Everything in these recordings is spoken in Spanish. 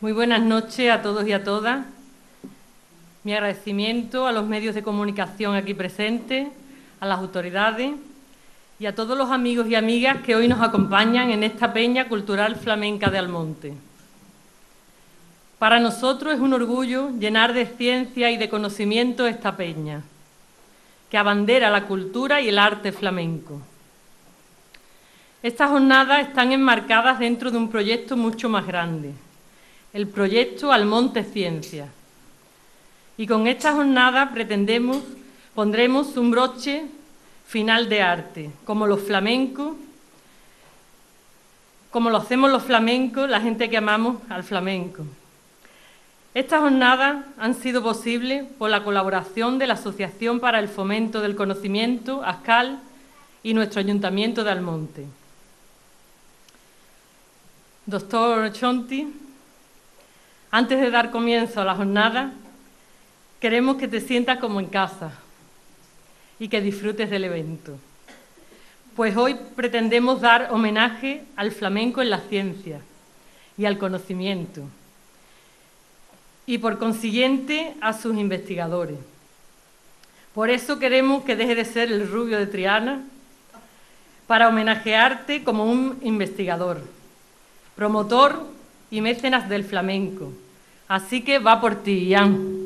Muy buenas noches a todos y a todas. Mi agradecimiento a los medios de comunicación aquí presentes, a las autoridades y a todos los amigos y amigas que hoy nos acompañan en esta Peña Cultural Flamenca de Almonte. Para nosotros es un orgullo llenar de ciencia y de conocimiento esta peña, que abandera la cultura y el arte flamenco. Estas jornadas están enmarcadas dentro de un proyecto mucho más grande, el proyecto Almonte Ciencia. Y con esta jornada pondremos un broche final de arte, como los flamencos, como lo hacemos los flamencos, la gente que amamos al flamenco. Estas jornadas han sido posibles por la colaboración de la Asociación para el Fomento del Conocimiento, ASCAL, y nuestro Ayuntamiento de Almonte. Doctor Chonti, antes de dar comienzo a la jornada, queremos que te sientas como en casa y que disfrutes del evento. Pues hoy pretendemos dar homenaje al flamenco en la ciencia y al conocimiento, y por consiguiente a sus investigadores. Por eso queremos que deje de ser el rubio de Triana para homenajearte como un investigador, promotor y mecenas del flamenco. Así que va por ti, Ian.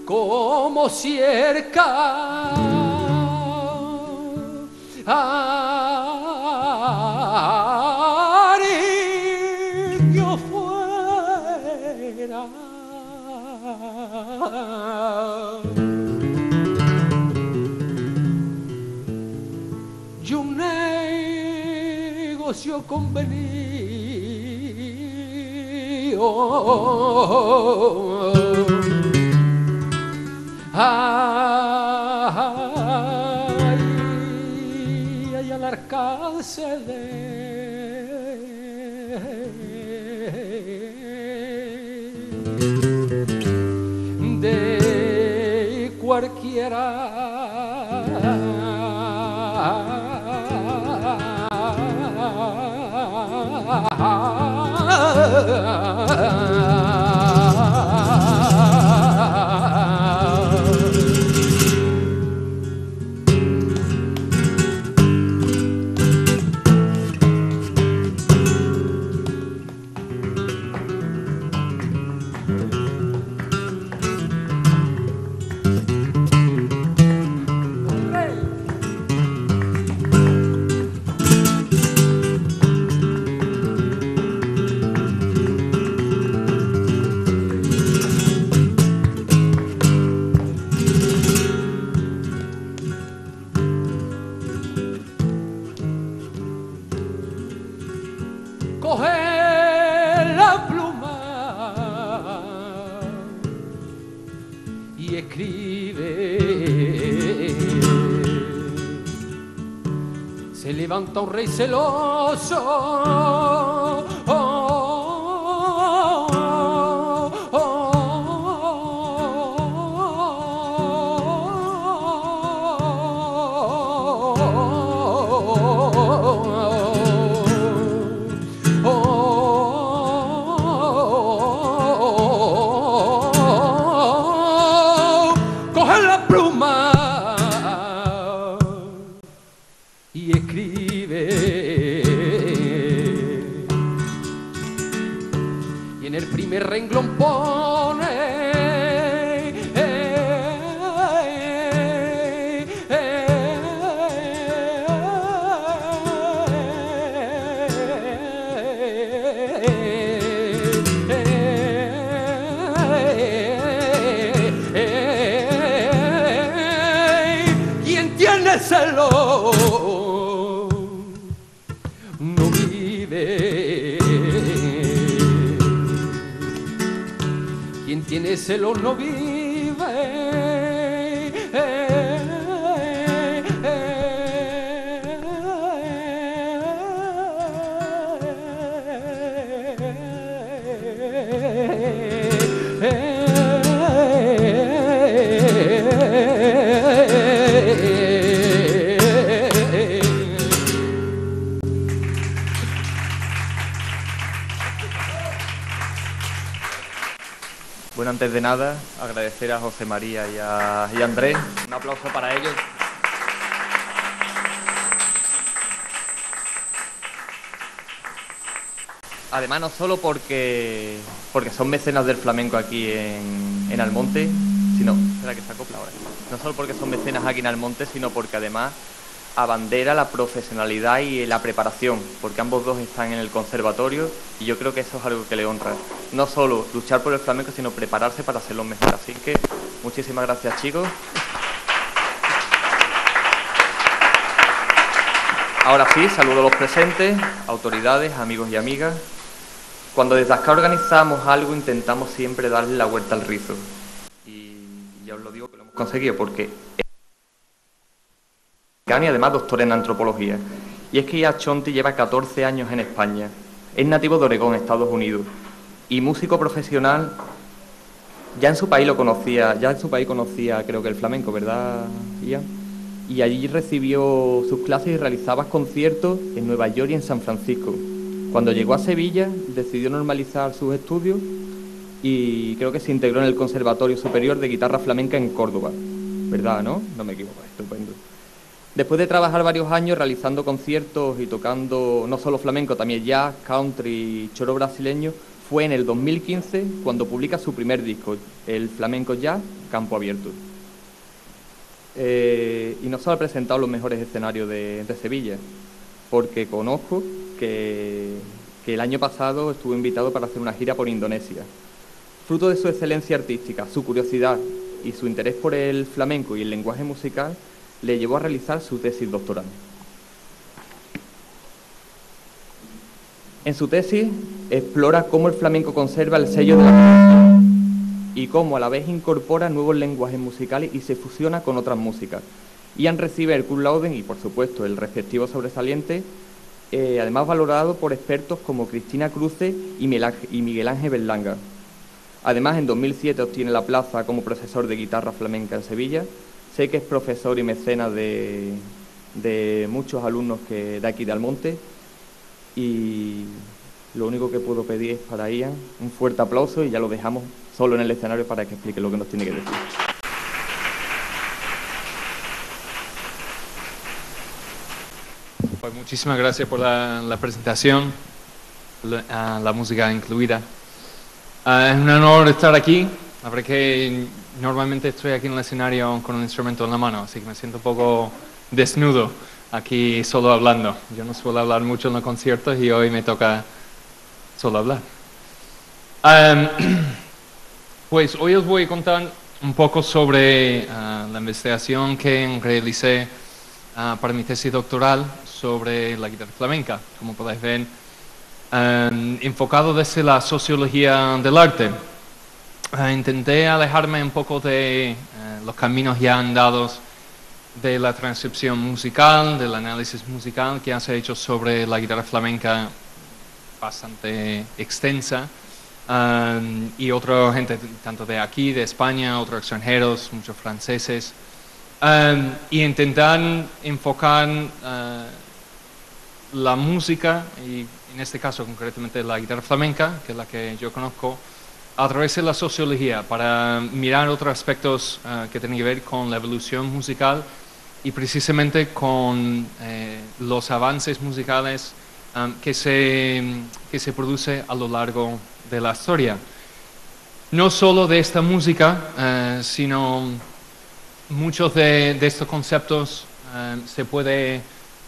como cerca yo fuera. Y un negocio convenido. Ay, al alcance de cualquiera. Coge la pluma y escribe. Se levanta un rey celoso. Coge la pluma y escribe. Y en el primer renglón pone quien tiene celo no vive. Quien tiene celo no vive. Bueno, antes de nada, agradecer a José María y a Andrés. Un aplauso para ellos. Además, no solo porque son mecenas del flamenco aquí en Almonte, sino... Espera que se acopla ahora. No solo porque son mecenas aquí en Almonte, sino porque además abandera la profesionalidad y la preparación, porque ambos dos están en el conservatorio y yo creo que eso es algo que le honra. No solo luchar por el flamenco, sino prepararse para hacerlo mejor. Así que muchísimas gracias, chicos. Ahora sí, saludo a los presentes, autoridades, amigos y amigas. Cuando desde acá organizamos algo, intentamos siempre darle la vuelta al rizo. Y ya os lo digo que lo hemos conseguido, porque y además doctor en antropología. Y es que Iaz Chonti lleva 14 años en España. Es nativo de Oregón, Estados Unidos. Y músico profesional, ya en su país conocía creo que el flamenco, ¿verdad, Iaz? Y allí recibió sus clases y realizaba conciertos en Nueva York y en San Francisco. Cuando llegó a Sevilla, decidió normalizar sus estudios y creo que se integró en el Conservatorio Superior de Guitarra Flamenca en Córdoba. ¿Verdad, no? No me equivoco, estupendo. Después de trabajar varios años realizando conciertos y tocando no solo flamenco, también jazz, country y choro brasileño, fue en el 2015 cuando publica su primer disco, el Flamenco Jazz, Campo Abierto. Y nos ha presentado los mejores escenarios de Sevilla, porque conozco que el año pasado estuvo invitado para hacer una gira por Indonesia. Fruto de su excelencia artística, su curiosidad y su interés por el flamenco y el lenguaje musical, le llevó a realizar su tesis doctoral. En su tesis explora cómo el flamenco conserva el sello de la tradición y cómo a la vez incorpora nuevos lenguajes musicales y se fusiona con otras músicas. Ian recibe el cum laude y, por supuesto, el respectivo sobresaliente, además valorado por expertos como Cristina Cruce y Miguel Ángel Berlanga. Además, en 2007 obtiene la plaza como profesor de guitarra flamenca en Sevilla. Sé que es profesor y mecenas de muchos alumnos de aquí de Almonte. Y lo único que puedo pedir es para Ian un fuerte aplauso y ya lo dejamos solo en el escenario para que explique lo que nos tiene que decir. Pues muchísimas gracias por la presentación, la música incluida. Es un honor estar aquí. La verdad que normalmente estoy aquí en el escenario con un instrumento en la mano, así que me siento un poco desnudo aquí solo hablando. Yo no suelo hablar mucho en los conciertos y hoy me toca solo hablar. Pues hoy os voy a contar un poco sobre la investigación que realicé para mi tesis doctoral sobre la guitarra flamenca, como podéis ver, enfocado desde la sociología del arte. Intenté alejarme un poco de los caminos ya andados de la transcripción musical, del análisis musical que se ha hecho sobre la guitarra flamenca bastante extensa, y otra gente, tanto de aquí, de España, otros extranjeros, muchos franceses, y intentar enfocar la música, y en este caso concretamente la guitarra flamenca, que es la que yo conozco, a través de la sociología, para mirar otros aspectos que tienen que ver con la evolución musical y precisamente con los avances musicales que se produce a lo largo de la historia. No solo de esta música, sino muchos de estos conceptos se puede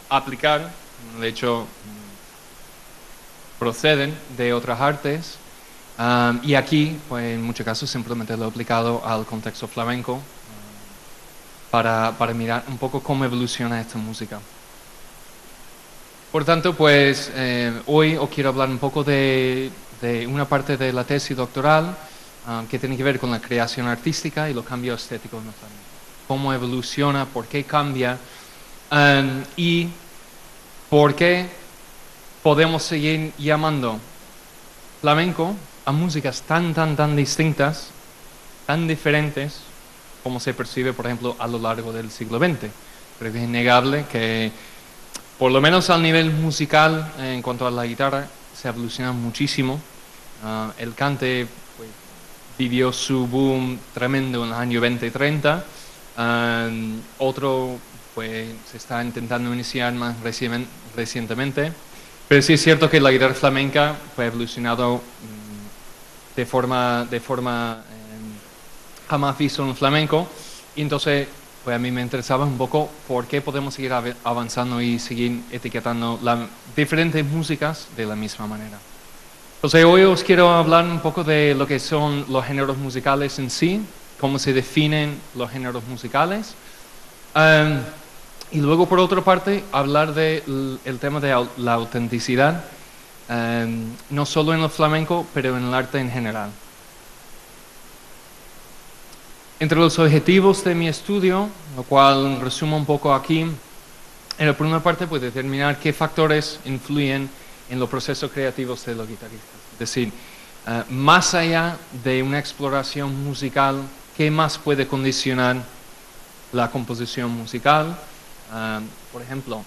aplicar, de hecho proceden de otras artes, y aquí, pues, en muchos casos simplemente lo he aplicado al contexto flamenco para mirar un poco cómo evoluciona esta música. Por tanto, pues hoy os quiero hablar un poco de una parte de la tesis doctoral que tiene que ver con la creación artística y los cambios estéticos en el flamenco. Cómo evoluciona, por qué cambia y por qué podemos seguir llamando flamenco a músicas tan distintas, tan diferentes, como se percibe, por ejemplo, a lo largo del siglo XX. Pero es innegable que, por lo menos al nivel musical, en cuanto a la guitarra, se ha evolucionado muchísimo. El cante, pues, vivió su boom tremendo en los años 20 y 30. Otro, pues, se está intentando iniciar más recientemente. Pero sí es cierto que la guitarra flamenca ha evolucionado de forma jamás visto en el flamenco, y entonces pues a mí me interesaba un poco por qué podemos seguir avanzando y seguir etiquetando las diferentes músicas de la misma manera. Entonces hoy os quiero hablar un poco de lo que son los géneros musicales en sí, cómo se definen los géneros musicales, y luego por otra parte hablar del tema de la autenticidad, no solo en el flamenco, pero en el arte en general. Entre los objetivos de mi estudio, lo cual resumo un poco aquí, en la primera parte, pues determinar qué factores influyen en los procesos creativos de los guitarristas. Es decir, más allá de una exploración musical, ¿qué más puede condicionar la composición musical? Por ejemplo,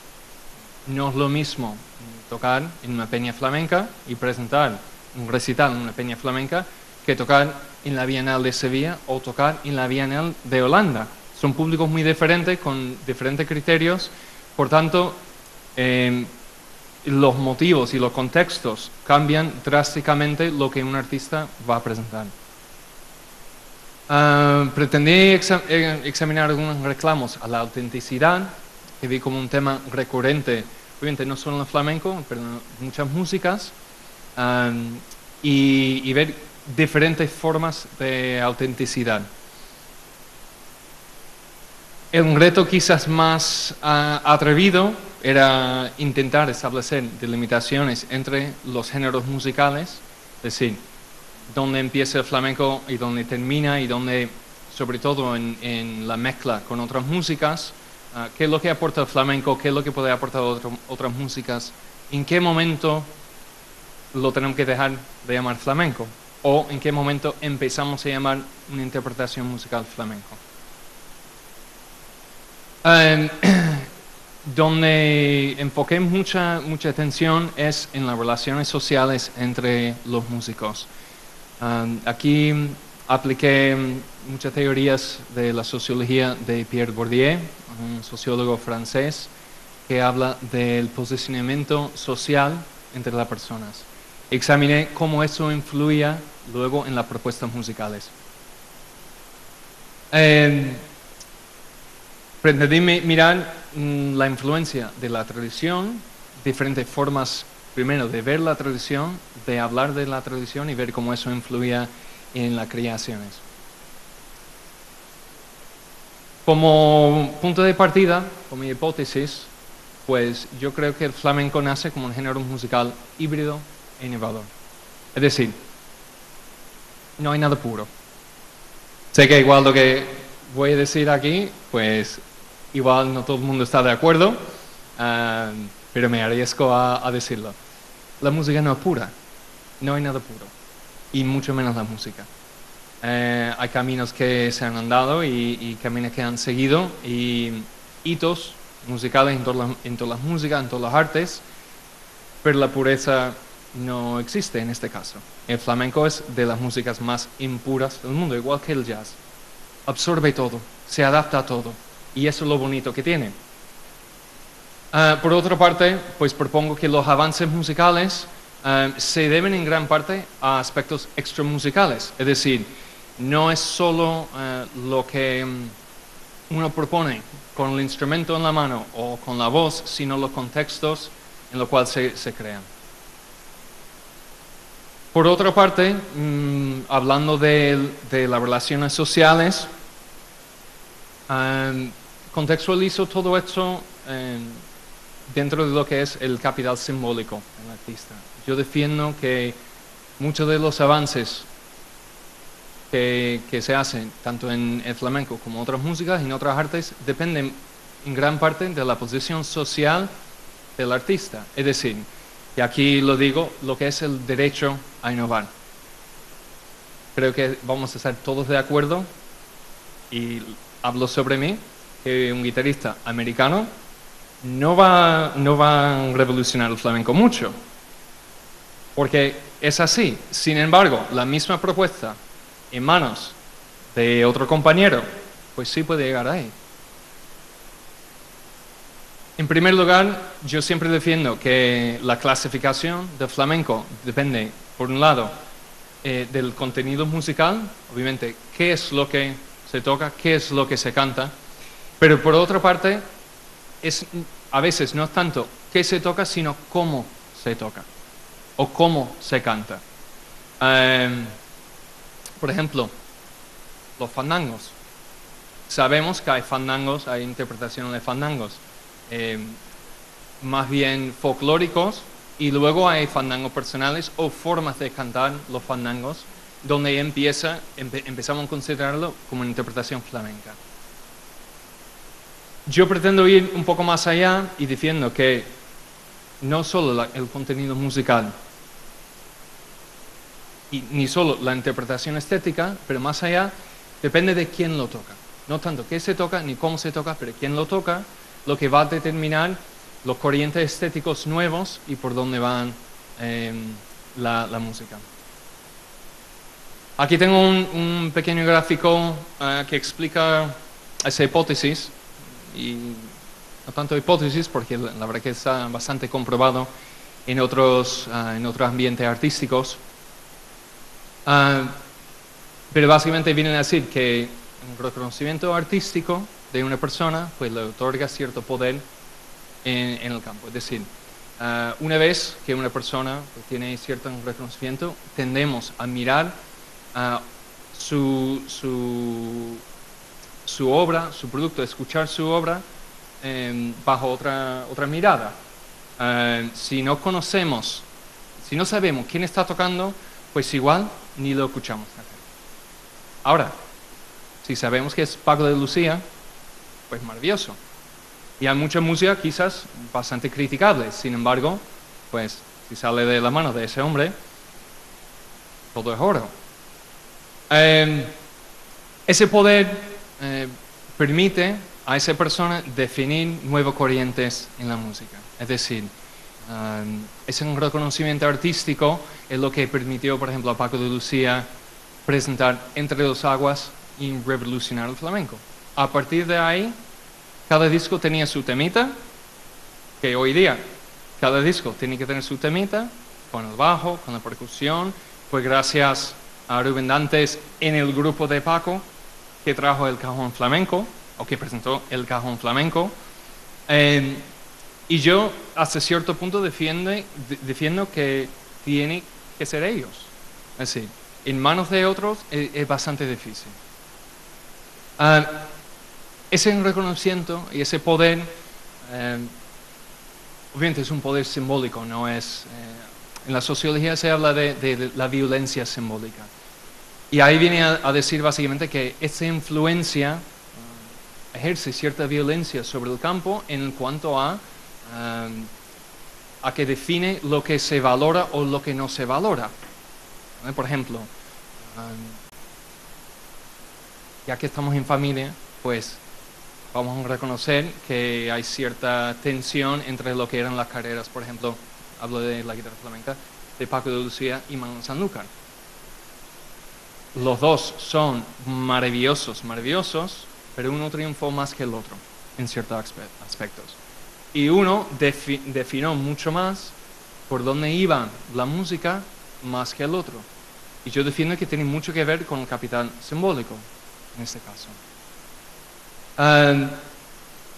no es lo mismo tocar en una peña flamenca y presentar un recital en una peña flamenca que tocar en la Bienal de Sevilla o tocar en la Bienal de Holanda. Son públicos muy diferentes, con diferentes criterios, por tanto, los motivos y los contextos cambian drásticamente lo que un artista va a presentar. Pretendí examinar algunos reclamos a la autenticidad, que vi como un tema recurrente, obviamente no solo en el flamenco, pero en muchas músicas, y ver diferentes formas de autenticidad. Un reto quizás más atrevido era intentar establecer delimitaciones entre los géneros musicales, es decir, dónde empieza el flamenco y dónde termina, y dónde, sobre todo en la mezcla con otras músicas, qué es lo que aporta el flamenco, qué es lo que puede aportar otras músicas, en qué momento lo tenemos que dejar de llamar flamenco, o en qué momento empezamos a llamar una interpretación musical flamenco. Donde enfoqué mucha atención es en las relaciones sociales entre los músicos. Aquí apliqué muchas teorías de la sociología de Pierre Bourdieu, un sociólogo francés, que habla del posicionamiento social entre las personas. Examiné cómo eso influía luego en las propuestas musicales. Pretendí mirar la influencia de la tradición, diferentes formas, primero, de ver la tradición, de hablar de la tradición y ver cómo eso influía en las creaciones. Como punto de partida, como hipótesis, pues yo creo que el flamenco nace como un género musical híbrido e innovador. Es decir, no hay nada puro. Sé que igual lo que voy a decir aquí, pues igual no todo el mundo está de acuerdo, pero me arriesgo a decirlo. La música no es pura, no hay nada puro, y mucho menos la música. Hay caminos que se han andado y caminos que han seguido, y hitos musicales en todas las músicas, en todas las artes, pero la pureza no existe en este caso. El flamenco es de las músicas más impuras del mundo, igual que el jazz. Absorbe todo, se adapta a todo, y eso es lo bonito que tiene. Por otra parte, pues propongo que los avances musicales se deben en gran parte a aspectos extramusicales, es decir, no es solo lo que uno propone con el instrumento en la mano o con la voz, sino los contextos en los cuales se crean. Por otra parte, hablando de las relaciones sociales, contextualizo todo esto dentro de lo que es el capital simbólico en el artista. Yo defiendo que muchos de los avances que se hacen, tanto en el flamenco como en otras músicas y en otras artes, dependen en gran parte de la posición social del artista. Es decir, y aquí lo digo, lo que es el derecho a innovar. Creo que vamos a estar todos de acuerdo, y hablo sobre mí, que un guitarrista americano no va a revolucionar el flamenco mucho, porque es así. Sin embargo, la misma propuesta en manos de otro compañero, pues sí puede llegar ahí. En primer lugar, yo siempre defiendo que la clasificación del flamenco depende, por un lado, del contenido musical, obviamente, qué es lo que se toca, qué es lo que se canta, pero por otra parte, a veces no es tanto qué se toca, sino cómo se toca o cómo se canta. Por ejemplo, los fandangos. Sabemos que hay fandangos, hay interpretaciones de fandangos más bien folclóricos, y luego hay fandangos personales o formas de cantar los fandangos, donde empezamos a considerarlo como una interpretación flamenca. Yo pretendo ir un poco más allá y diciendo que no solo el contenido musical y ni solo la interpretación estética, pero más allá depende de quién lo toca. No tanto qué se toca ni cómo se toca, pero quién lo toca, lo que va a determinar los corrientes estéticos nuevos y por dónde van la música. Aquí tengo un pequeño gráfico que explica esa hipótesis, y no tanto hipótesis porque la verdad que está bastante comprobado en otros ambientes artísticos, pero básicamente vienen a decir que un reconocimiento artístico de una persona pues le otorga cierto poder en el campo. Es decir, una vez que una persona pues, tiene cierto reconocimiento, tendemos a mirar su obra, su producto, escuchar su obra bajo otra mirada. Si no conocemos, si no sabemos quién está tocando, pues igual ni lo escuchamos. Ahora, si sabemos que es Paco de Lucía, pues maravilloso. Y hay mucha música quizás bastante criticable, sin embargo, pues si sale de la mano de ese hombre, todo es oro. Ese poder permite a esa persona definir nuevas corrientes en la música. Es decir, ese reconocimiento artístico es lo que permitió, por ejemplo, a Paco de Lucía presentar Entre dos aguas y revolucionar el flamenco. A partir de ahí, cada disco tenía su temita, que hoy día cada disco tiene que tener su temita, con el bajo, con la percusión. Pues gracias a Rubén Dantes en el grupo de Paco, que trajo el cajón flamenco, o que presentó el cajón flamenco. Y yo hasta cierto punto defiendo que tiene que ser ellos. Es decir, en manos de otros es bastante difícil. Ese reconocimiento y ese poder, obviamente es un poder simbólico, no es... en la sociología se habla de la violencia simbólica. Y ahí viene a decir básicamente que esa influencia ejerce cierta violencia sobre el campo en cuanto a que define lo que se valora o lo que no se valora. Por ejemplo, ya que estamos en familia, pues vamos a reconocer que hay cierta tensión entre lo que eran las carreras, por ejemplo, hablo de la guitarra flamenca, de Paco de Lucía y Manuel Sanlúcar. Los dos son maravillosos, pero uno triunfó más que el otro en ciertos aspectos. Y uno definió mucho más por dónde iba la música más que el otro. Y yo defiendo que tiene mucho que ver con el capital simbólico, en este caso.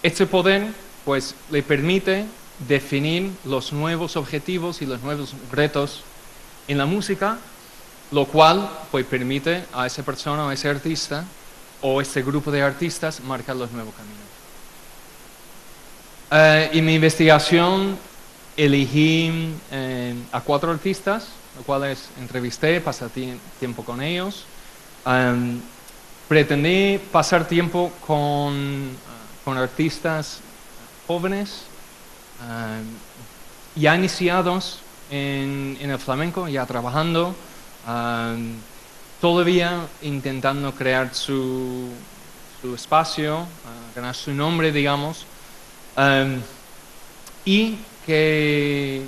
Este poder, pues, le permite definir los nuevos objetivos y los nuevos retos en la música, lo cual, pues, permite a esa persona o a ese artista o este grupo de artistas marcar los nuevos caminos. En mi investigación elegí a 4 artistas, los cuales entrevisté, pasé tiempo con ellos. Pretendí pasar tiempo con artistas jóvenes, ya iniciados en el flamenco, ya trabajando, todavía intentando crear su espacio, ganar su nombre, digamos, y que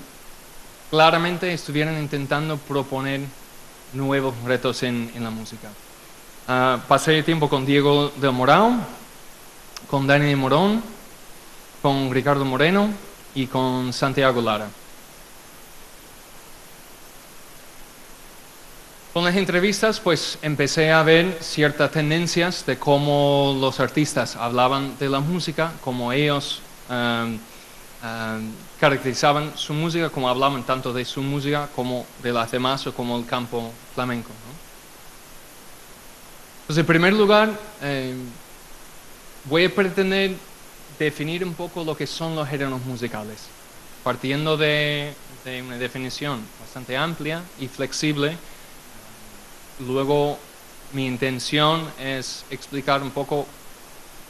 claramente estuvieran intentando proponer nuevos retos en la música. Pasé tiempo con Diego del Moral, con Dani de Morón, con Ricardo Moreno y con Santiago Lara. Con las entrevistas, pues empecé a ver ciertas tendencias de cómo los artistas hablaban de la música, cómo ellos caracterizaban su música, cómo hablaban tanto de su música como de las demás o como el campo flamenco, ¿no? Entonces, en primer lugar, voy a pretender definir un poco lo que son los géneros musicales, partiendo de una definición bastante amplia y flexible. Luego, mi intención es explicar un poco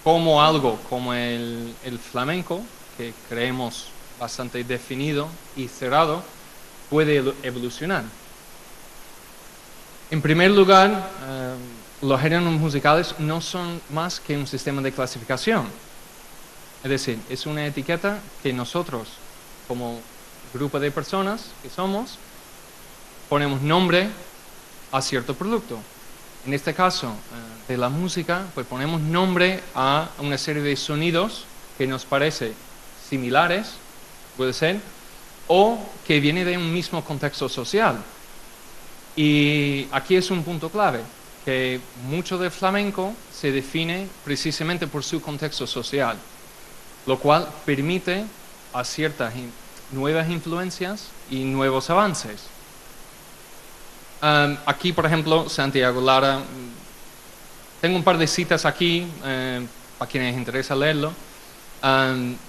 cómo algo como el flamenco, que creemos bastante definido y cerrado, puede evolucionar. En primer lugar, los géneros musicales no son más que un sistema de clasificación. Es decir, es una etiqueta que nosotros, como grupo de personas que somos, ponemos nombre a cierto producto. En este caso, de la música, pues ponemos nombre a una serie de sonidos que nos parece similares, puede ser, o que viene de un mismo contexto social. Y aquí es un punto clave, que mucho del flamenco se define precisamente por su contexto social, lo cual permite a ciertas nuevas influencias y nuevos avances. Aquí, por ejemplo, Santiago Lara, tengo un par de citas aquí, para quienes interesa leerlo,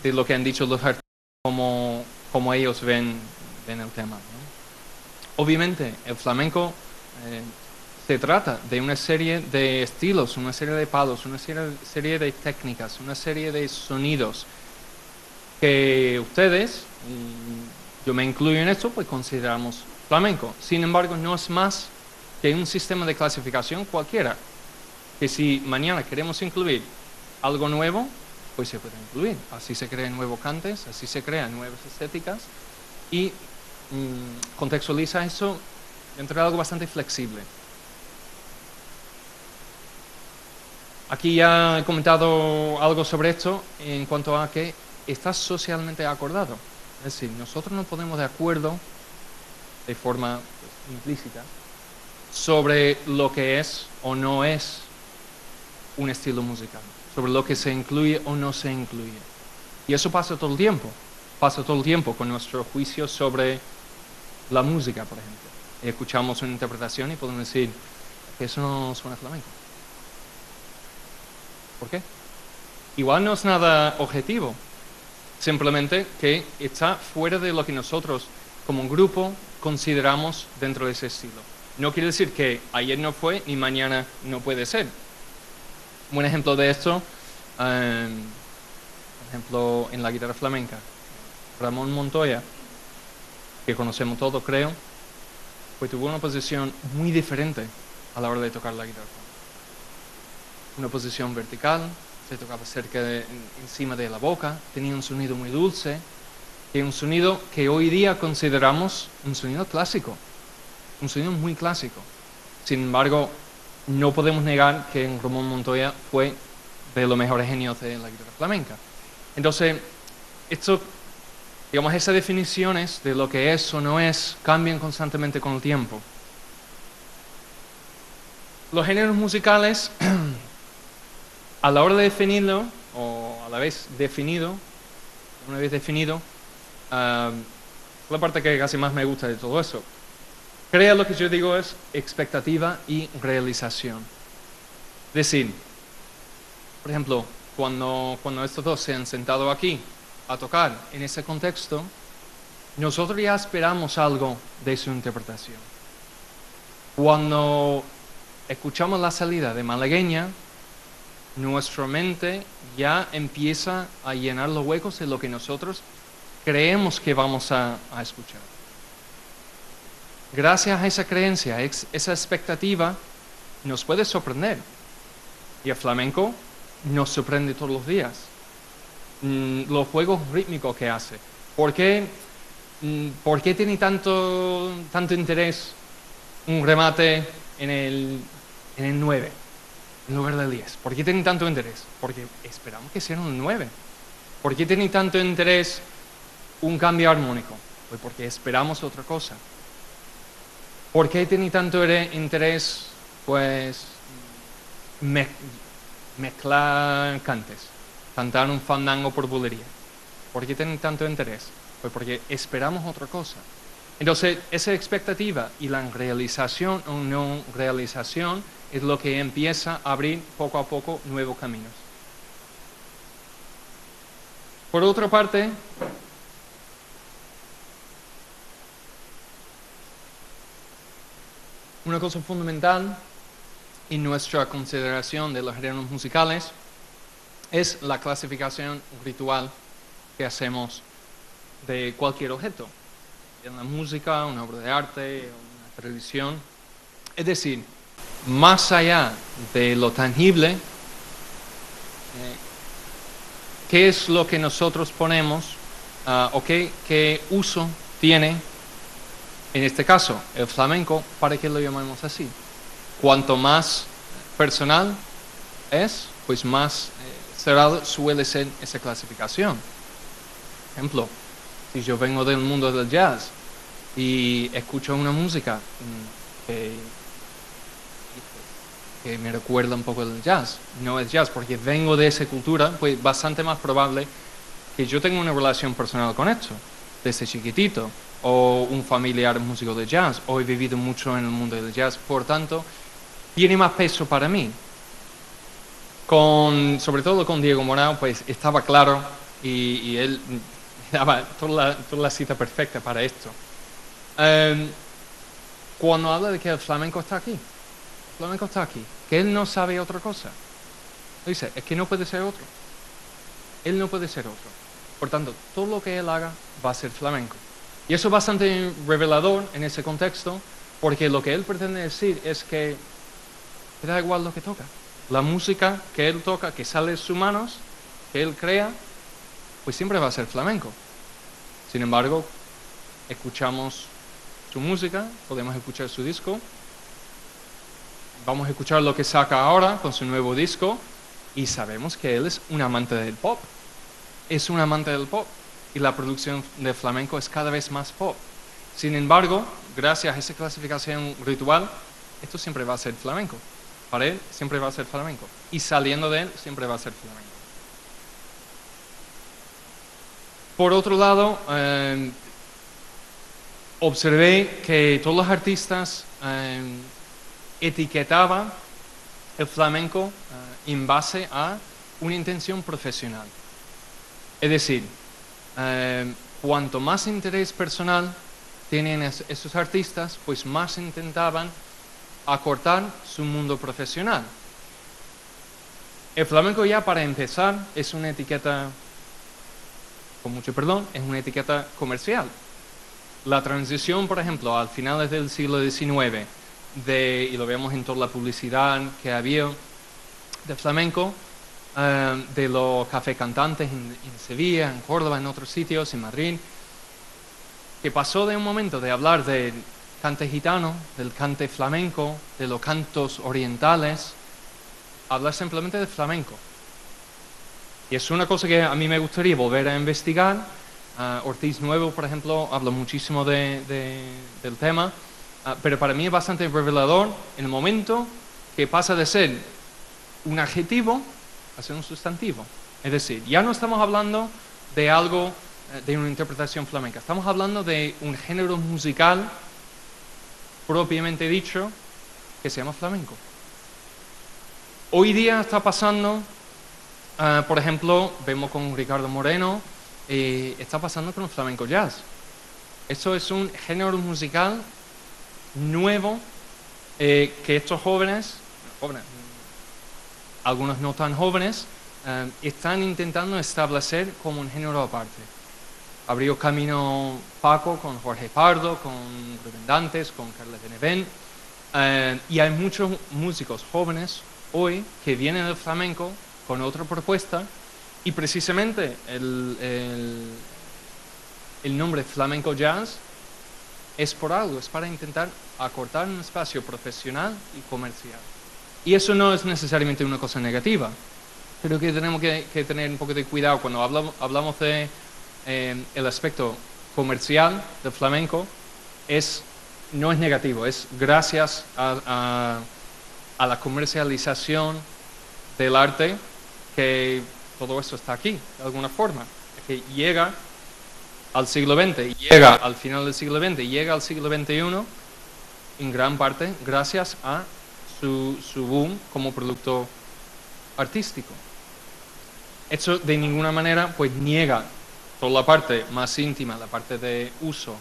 de lo que han dicho los artistas, como ellos ven el tema, ¿no? Obviamente, el flamenco se trata de una serie de estilos, una serie de palos, una serie de técnicas, una serie de sonidos que ustedes, y yo me incluyo en esto, pues consideramos flamenco. Sin embargo, no es más que un sistema de clasificación cualquiera, que si mañana queremos incluir algo nuevo, pues se puede incluir. Así se crean nuevos cantes, así se crean nuevas estéticas y contextualiza eso dentro de algo bastante flexible. Aquí ya he comentado algo sobre esto en cuanto a que está socialmente acordado. Es decir, nosotros nos ponemos de acuerdo de forma implícita sobre lo que es o no es un estilo musical, sobre lo que se incluye o no se incluye. Y eso pasa todo el tiempo con nuestro juicio sobre la música, por ejemplo. Y escuchamos una interpretación y podemos decir que eso no suena flamenco. ¿Por qué? Igual no es nada objetivo, simplemente que está fuera de lo que nosotros como un grupo consideramos dentro de ese estilo. No quiere decir que ayer no fue ni mañana no puede ser. Un buen ejemplo de esto, por ejemplo, en la guitarra flamenca, Ramón Montoya, que conocemos todos, creo, pues tuvo una posición muy diferente a la hora de tocar la guitarra flamenca. Una posición vertical, se tocaba encima de la boca, tenía un sonido muy dulce, y un sonido que hoy día consideramos un sonido clásico, un sonido muy clásico. Sin embargo, no podemos negar que Ramón Montoya fue de los mejores genios de la guitarra flamenca. Entonces, esas definiciones de lo que es o no es cambian constantemente con el tiempo. Los géneros musicales, a la hora de definirlo, o a la vez definido, una vez definido, la parte que casi más me gusta de todo eso, crea lo que yo digo es expectativa y realización. Es decir, por ejemplo, cuando estos dos se han sentado aquí a tocar en ese contexto, nosotros ya esperamos algo de su interpretación. Cuando escuchamos la salida de Malagueña, nuestra mente ya empieza a llenar los huecos de lo que nosotros creemos que vamos a escuchar. Gracias a esa creencia, esa expectativa, nos puede sorprender. Y el flamenco nos sorprende todos los días. Los juegos rítmicos que hace. ¿Por qué tiene tanto interés un remate en el 9 en lugar del 10? ¿Por qué tiene tanto interés? Porque esperamos que sea un 9. ¿Por qué tiene tanto interés un cambio armónico? Pues porque esperamos otra cosa. ¿Por qué tiene tanto interés, pues, mezclar cantes, cantar un fandango por bulería? ¿Por qué tiene tanto interés? Pues porque esperamos otra cosa. Entonces, esa expectativa y la realización o no realización es lo que empieza a abrir poco a poco nuevos caminos. Por otra parte, una cosa fundamental en nuestra consideración de los géneros musicales es la clasificación ritual que hacemos de cualquier objeto, en la música, una obra de arte, una tradición. Es decir, más allá de lo tangible, ¿qué es lo que nosotros ponemos o qué uso tiene, en este caso, el flamenco? ¿Para qué lo llamamos así? Cuanto más personal es, pues más cerrado suele ser esa clasificación. Por ejemplo, si yo vengo del mundo del jazz y escucho una música que me recuerda un poco del jazz, no es jazz porque vengo de esa cultura, pues bastante más probable que yo tenga una relación personal con esto, desde chiquitito, o un familiar músico de jazz, o he vivido mucho en el mundo del jazz, por tanto, tiene más peso para mí. Sobre todo con Diego Morao, pues estaba claro y él daba toda la cita perfecta para esto. Cuando habla de que el flamenco está aquí, que él no sabe otra cosa, dice, es que no puede ser otro. Él no puede ser otro. Por tanto, todo lo que él haga va a ser flamenco. Y eso es bastante revelador en ese contexto, porque lo que él pretende decir es que da igual lo que toca. La música que él toca, que sale de sus manos, que él crea, pues siempre va a ser flamenco. Sin embargo, escuchamos su música, podemos escuchar su disco, vamos a escuchar lo que saca ahora con su nuevo disco, y sabemos que él es un amante del pop. Es un amante del pop y la producción de flamenco es cada vez más pop. Sin embargo, gracias a esa clasificación ritual, esto siempre va a ser flamenco. Para él siempre va a ser flamenco. Y saliendo de él siempre va a ser flamenco. Por otro lado, observé que todos los artistas etiquetaban el flamenco en base a una intención profesional. Es decir, cuanto más interés personal tienen esos artistas, pues más intentaban acortar su mundo profesional. El flamenco ya para empezar es una etiqueta, con mucho perdón, es una etiqueta comercial. La transición, por ejemplo, al finales del siglo XIX, y lo vemos en toda la publicidad que había de flamenco, de los café cantantes en Sevilla, en Córdoba, en otros sitios, en Madrid, que pasó de un momento de hablar del cante gitano, del cante flamenco, de los cantos orientales, a hablar simplemente de flamenco. Y es una cosa que a mí me gustaría volver a investigar. Ortiz Nuevo, por ejemplo, habla muchísimo del tema, pero para mí es bastante revelador en el momento que pasa de ser un adjetivo a ser un sustantivo. Es decir, ya no estamos hablando de algo, de una interpretación flamenca, estamos hablando de un género musical propiamente dicho que se llama flamenco. Hoy día está pasando, por ejemplo, vemos con Ricardo Moreno, está pasando con el flamenco jazz. Esto es un género musical nuevo que estos jóvenes, algunos no tan jóvenes, están intentando establecer como un género aparte. Abrió camino Paco con Jorge Pardo, con Rubén Dantes, con Carles Benevent, y hay muchos músicos jóvenes hoy que vienen del flamenco con otra propuesta, y precisamente el nombre flamenco jazz es por algo, es para intentar acortar un espacio profesional y comercial. Y eso no es necesariamente una cosa negativa. Creo que tenemos que tener un poco de cuidado cuando hablamos de el aspecto comercial del flamenco. No es negativo, es gracias a la comercialización del arte que todo esto está aquí, de alguna forma. Que llega al siglo XX, llega al final del siglo XX, llega al siglo XXI, en gran parte gracias a su boom como producto artístico. Esto de ninguna manera pues niega toda la parte más íntima, la parte de uso,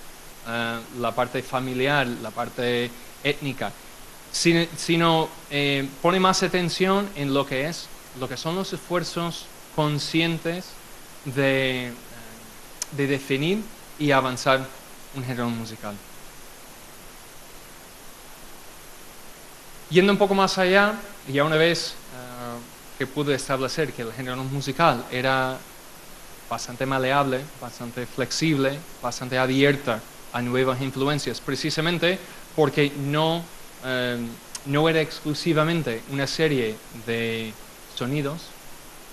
la parte familiar, la parte étnica, sino pone más atención en lo que son los esfuerzos conscientes de definir y avanzar un género musical. Yendo un poco más allá, ya una vez que pude establecer que el género musical era bastante maleable, bastante flexible, bastante abierta a nuevas influencias, precisamente porque no no era exclusivamente una serie de sonidos.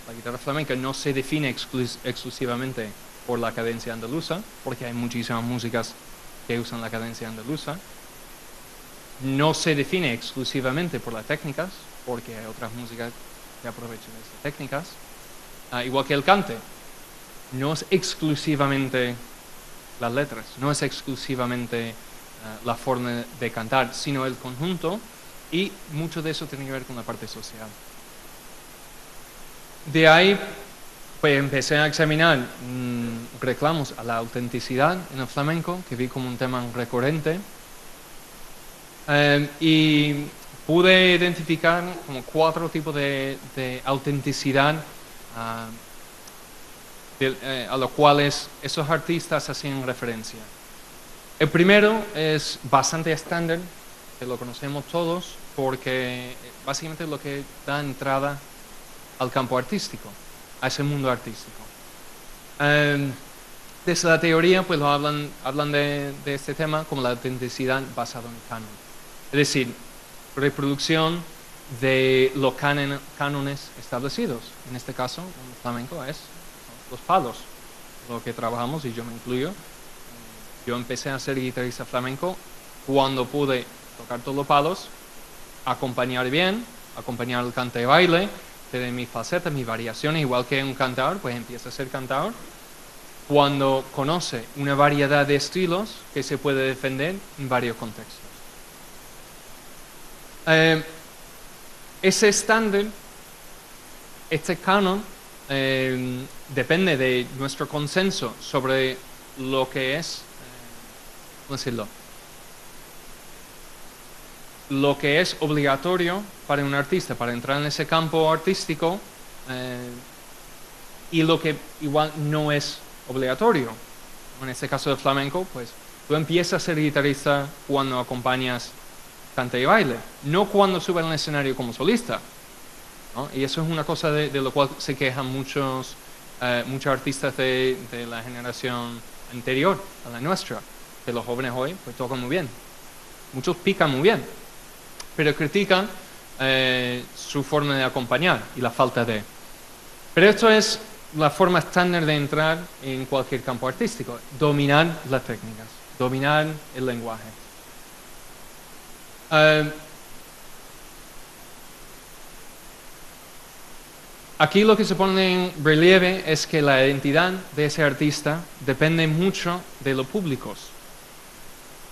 La guitarra flamenca no se define exclusivamente por la cadencia andaluza, porque hay muchísimas músicas que usan la cadencia andaluza. No se define exclusivamente por las técnicas, porque hay otras músicas que aprovechan esas técnicas. Igual que el cante, no es exclusivamente las letras, no es exclusivamente la forma de cantar, sino el conjunto, y mucho de eso tiene que ver con la parte social. De ahí pues empecé a examinar reclamos a la autenticidad en el flamenco, que vi como un tema recurrente, y pude identificar como 4 tipos de autenticidad a los cuales esos artistas hacían referencia. El primero es bastante estándar, que lo conocemos todos, porque básicamente es lo que da entrada al campo artístico, a ese mundo artístico. Desde la teoría pues lo hablan de este tema como la autenticidad basada en canon. Es decir, reproducción de los cánones establecidos. En este caso, en el flamenco son los palos, lo que trabajamos, y yo me incluyo. Yo empecé a ser guitarrista flamenco cuando pude tocar todos los palos, acompañar bien, acompañar el cante y baile, tener mis facetas, mis variaciones, igual que un cantador, pues empieza a ser cantador. Cuando conoce una variedad de estilos que se puede defender en varios contextos. Ese estándar, este canon, depende de nuestro consenso sobre lo que es, ¿cómo decirlo? Lo que es obligatorio para un artista, para entrar en ese campo artístico, y lo que igual no es obligatorio. En este caso del flamenco, pues tú empiezas a ser guitarrista cuando acompañas cante y baile, no cuando subes al escenario como solista, ¿no? Y eso es una cosa de lo cual se quejan muchos artistas de la generación anterior a la nuestra, que los jóvenes hoy pues tocan muy bien, muchos pican muy bien, pero critican su forma de acompañar y la falta de. Pero esto es la forma estándar de entrar en cualquier campo artístico: dominar las técnicas, dominar el lenguaje. Aquí lo que se pone en relieve es que la identidad de ese artista depende mucho de los públicos.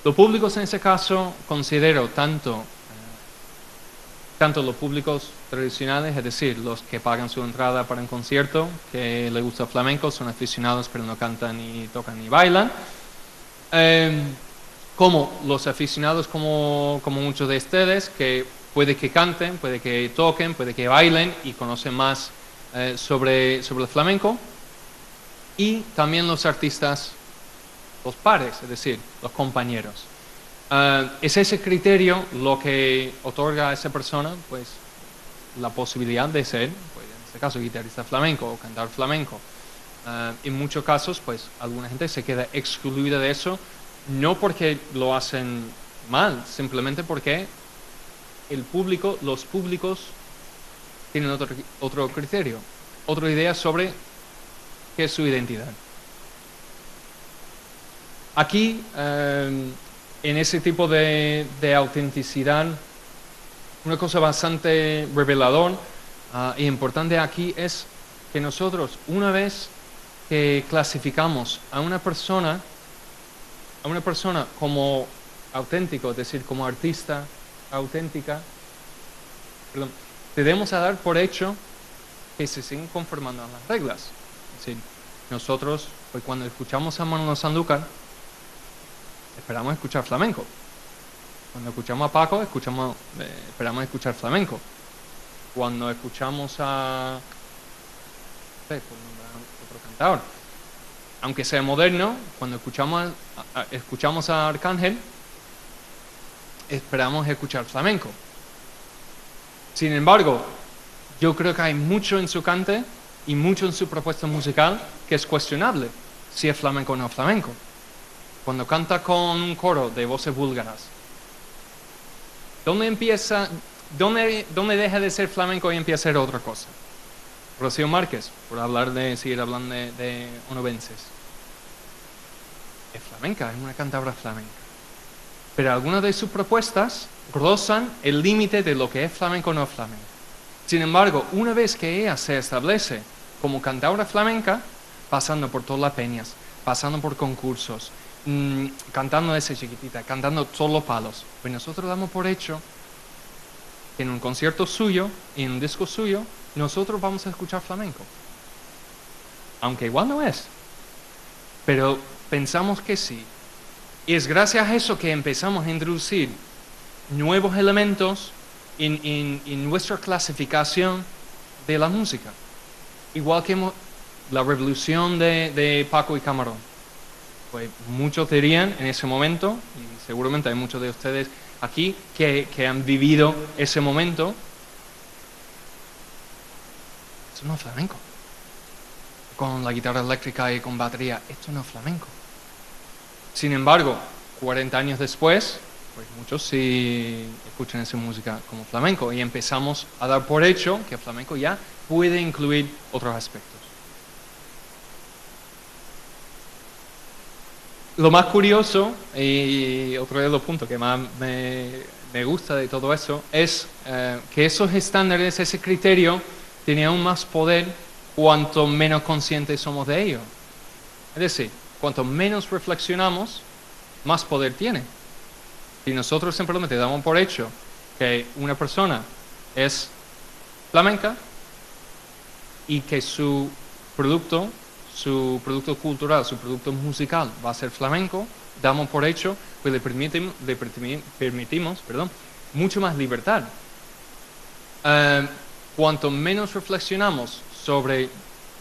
Los públicos en ese caso considero tanto los públicos tradicionales, es decir, los que pagan su entrada para un concierto, que les gusta el flamenco, son aficionados pero no cantan, ni tocan, ni bailan, como los aficionados como muchos de ustedes, que puede que canten, puede que toquen, puede que bailen y conocen más sobre el flamenco, y también los artistas, los pares, es decir, los compañeros. Es ese criterio lo que otorga a esa persona pues la posibilidad de ser, pues, en este caso, guitarrista flamenco o cantar flamenco. En muchos casos, pues alguna gente se queda excluida de eso, no porque lo hacen mal, simplemente porque los públicos tienen otro criterio, otra idea sobre qué es su identidad. Aquí, en ese tipo de autenticidad, una cosa bastante revelador e importante aquí es que nosotros, una vez que clasificamos a una persona como auténtico, es decir, como artista auténtica, debemos dar por hecho que se siguen conformando a las reglas. Es decir, nosotros, pues cuando escuchamos a Manolo Sanlúcar, esperamos escuchar flamenco. Cuando escuchamos a Paco, esperamos escuchar flamenco. Cuando escuchamos a otro cantador, aunque sea moderno, cuando escuchamos a Arcángel, esperamos escuchar flamenco. Sin embargo, yo creo que hay mucho en su cante y mucho en su propuesta musical que es cuestionable si es flamenco o no flamenco. Cuando canta con un coro de voces búlgaras, ¿Dónde deja de ser flamenco y empieza a ser otra cosa? Rocío Márquez, por seguir hablando de onubenses. Es flamenca, es una cántabra flamenca. Pero algunas de sus propuestas rozan el límite de lo que es flamenco o no flamenco. Sin embargo, una vez que ella se establece como cantadora flamenca, pasando por todas las peñas, pasando por concursos, cantando desde chiquitita, cantando todos los palos, pues nosotros damos por hecho que en un concierto suyo, en un disco suyo, nosotros vamos a escuchar flamenco. Aunque igual no es. Pero pensamos que sí. Y es gracias a eso que empezamos a introducir nuevos elementos en nuestra clasificación de la música. Igual que la revolución de Paco y Camarón. Pues muchos dirían en ese momento, y seguramente hay muchos de ustedes aquí que han vivido ese momento, esto no es flamenco. Con la guitarra eléctrica y con batería, esto no es flamenco. Sin embargo, 40 años después, pues muchos sí escuchan esa música como flamenco y empezamos a dar por hecho que el flamenco ya puede incluir otros aspectos. Lo más curioso, y otro de los puntos que más me gusta de todo eso, es que esos estándares, ese criterio, tiene aún más poder cuanto menos conscientes somos de ello. Es decir, cuanto menos reflexionamos, más poder tiene. Si nosotros simplemente damos por hecho que una persona es flamenca y que su producto cultural, su producto musical va a ser flamenco, damos por hecho, pues le permitimos mucho más libertad. Cuanto menos reflexionamos sobre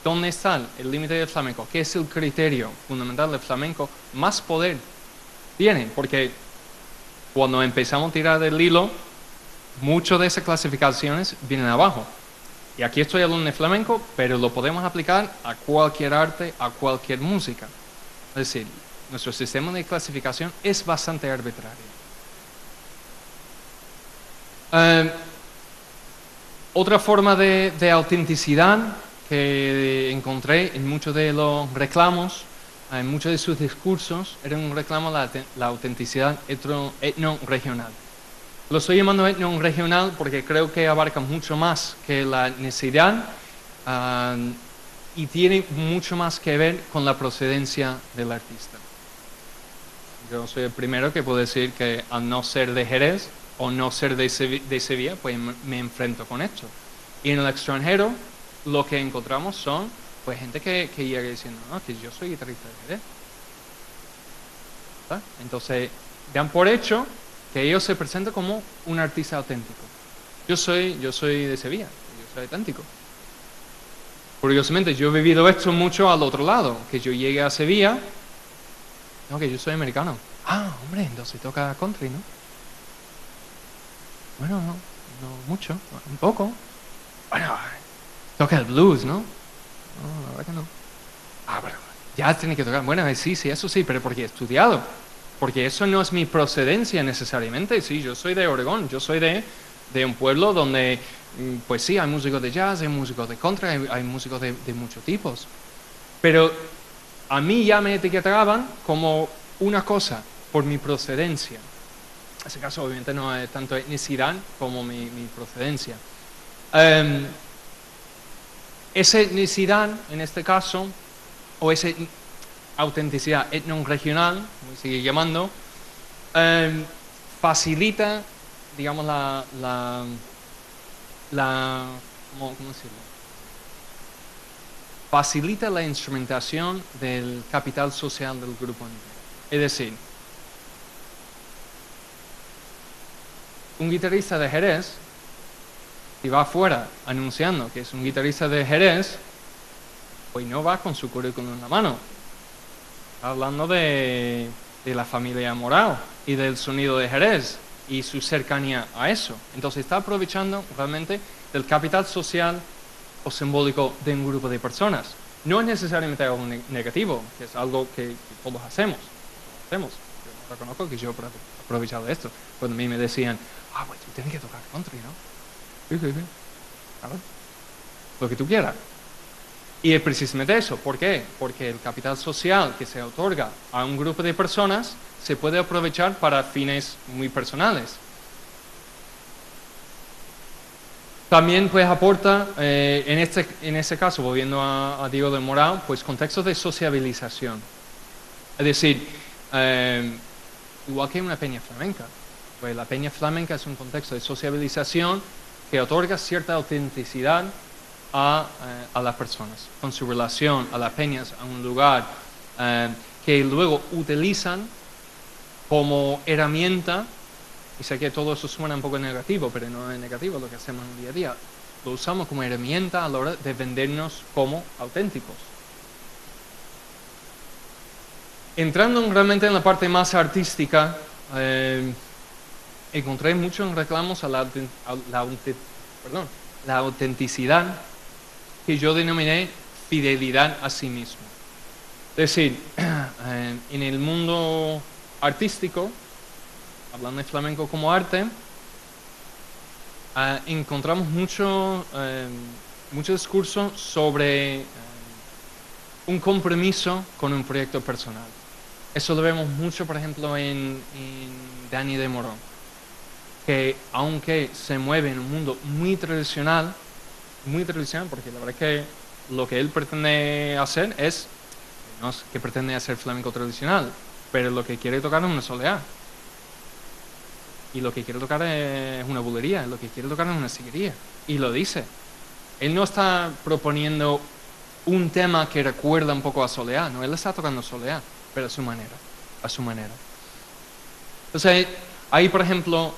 dónde está el límite del flamenco, qué es el criterio fundamental del flamenco, más poder tiene, porque cuando empezamos a tirar del hilo, muchas de esas clasificaciones vienen abajo. Y aquí estoy hablando de flamenco, pero lo podemos aplicar a cualquier arte, a cualquier música. Es decir, nuestro sistema de clasificación es bastante arbitrario. Otra forma de autenticidad que encontré en muchos de los reclamos, en muchos de sus discursos, era un reclamo a la autenticidad etno-regional. Lo estoy llamando etno-regional porque creo que abarca mucho más que la necesidad y tiene mucho más que ver con la procedencia del artista. Yo soy el primero que puedo decir que al no ser de Jerez o no ser de Sevilla, pues me enfrento con esto. Y en el extranjero lo que encontramos son pues gente que llega diciendo, no, que yo soy guitarrista de Jerez. ¿Verdad? Entonces dan por hecho que ellos se presentan como un artista auténtico. Yo soy de Sevilla, yo soy auténtico. Curiosamente, yo he vivido esto mucho al otro lado, que yo llegué a Sevilla, no, que yo soy americano. Ah, hombre, entonces toca country, ¿no? Bueno, no mucho, un poco. Bueno, toca el blues, ¿no? No, la verdad que no. Ah, pero ya tiene que tocar. Bueno, sí, eso sí, pero porque he estudiado. Porque eso no es mi procedencia necesariamente. Sí, yo soy de Oregón, yo soy de un pueblo donde, pues sí, hay músicos de jazz, hay músicos de country, hay músicos de muchos tipos. Pero a mí ya me etiquetaban como una cosa por mi procedencia. En ese caso, obviamente, no es tanto etnicidad como mi procedencia. Esa etnicidad, en este caso, o esa autenticidad etno-regional, como se sigue llamando, facilita, digamos, ¿cómo decirlo? Facilita la instrumentación del capital social del grupo entero. Es decir, un guitarrista de Jerez, si va afuera anunciando que es un guitarrista de Jerez, pues no va con su currículum en la mano. Está hablando de la familia Morao y del sonido de Jerez y su cercanía a eso. Entonces está aprovechando realmente del capital social o simbólico de un grupo de personas. No es necesariamente algo negativo, que es algo que todos hacemos. reconozco que yo he aprovechado esto. Cuando a mí me decían, pues tú tienes que tocar country, ¿no? Sí. Claro. Lo que tú quieras. Y es precisamente eso. ¿Por qué? Porque el capital social que se otorga a un grupo de personas se puede aprovechar para fines muy personales. También pues aporta, en este caso, volviendo a Diego del Moral, pues contextos de sociabilización. Es decir, igual que una peña flamenca. Pues la peña flamenca es un contexto de sociabilización que otorga cierta autenticidad a las personas, con su relación a las peñas, a un lugar que luego utilizan como herramienta. Y sé que todo eso suena un poco negativo, pero no es negativo lo que hacemos en el día a día. Lo usamos como herramienta a la hora de vendernos como auténticos. Entrando realmente en la parte más artística, encontré mucho en reclamos a la autenticidad, que yo denominé fidelidad a sí mismo. Es decir, en el mundo artístico, hablando de flamenco como arte, encontramos mucho discurso sobre un compromiso con un proyecto personal. Eso lo vemos mucho, por ejemplo, en Dani de Morón, que aunque se mueve en un mundo muy tradicional, porque la verdad es que lo que él pretende hacer no es que pretende hacer flamenco tradicional, pero lo que quiere tocar es una soleá. Y lo que quiere tocar es una bulería, lo que quiere tocar es una sillería. Y lo dice. Él no está proponiendo un tema que recuerda un poco a soleá, no, él está tocando soleá, pero a su manera. Entonces, ahí, por ejemplo,